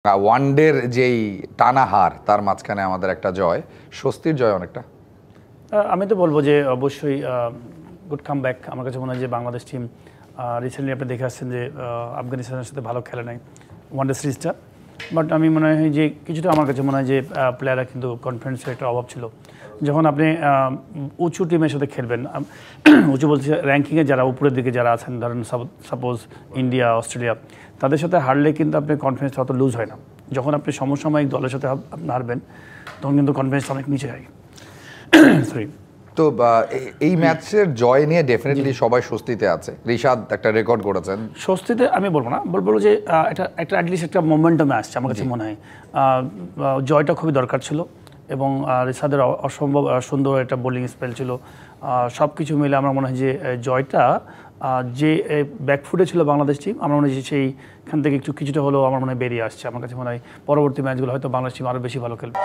ওয়ানডের যেই টানা হার তার মাঝখানে আমাদের একটা জয়, স্বস্তির জয় অনেকটা। আমি তো বলবো যে অবশ্যই গুড কাম ব্যাক। আমার কাছে মনে হয় যে বাংলাদেশ টিম রিসেন্টলি আপনি দেখে আসছেন যে আফগানিস্তানের সাথে ভালো খেলে নাই ওয়ানডে সিরিজটা। বাট আমি মনে হয় যে কিছুটা আমার কাছে মনে হয় যে প্লেয়াররা কিন্তু কনফিডেন্সের একটা অভাব ছিল। যখন আপনি উঁচু টিমের সাথে খেলবেন, উঁচু বলতে র্যাঙ্কিংয়ে যারা উপরের দিকে যারা আছেন, ধরেন সাপোজ ইন্ডিয়া, অস্ট্রেলিয়া, তাদের সাথে হারলে কিন্তু আপনার কনফিডেন্স অত লুজ হয় না। যখন আপনি সমসাময়িক দলের সাথে আপনি হারবেন তখন কিন্তু কনফিডেন্স অনেক নিচে যায়। সরি। তো এই ম্যাচের জয় নিয়ে ডেফিনেটলি সবাই স্বস্তিতে আছে। রিশাদ একটা রেকর্ড করেছেন। স্বস্তিতে আমি বলবো না, বলবো যে এটা একটা অ্যাটলিস্ট একটা মোমেন্টামে আসছে আমার কাছে মনে হয়। জয়টা খুবই দরকার ছিল এবং রিশাদের অসম্ভব সুন্দর একটা বোলিং স্পেল ছিল। সব কিছু মিলে আমার মনে হয় যে জয়টা যে ব্যাকফুটে ছিল বাংলাদেশ টিম, আমার মনে হয় যে সেইখান থেকে কিছুটা হলেও আমার মনে হয় বেরিয়ে আসছে। আমার কাছে মনে হয় পরবর্তী ম্যাচগুলো হয়তো বাংলাদেশ টিম আরও বেশি ভালো খেলবে।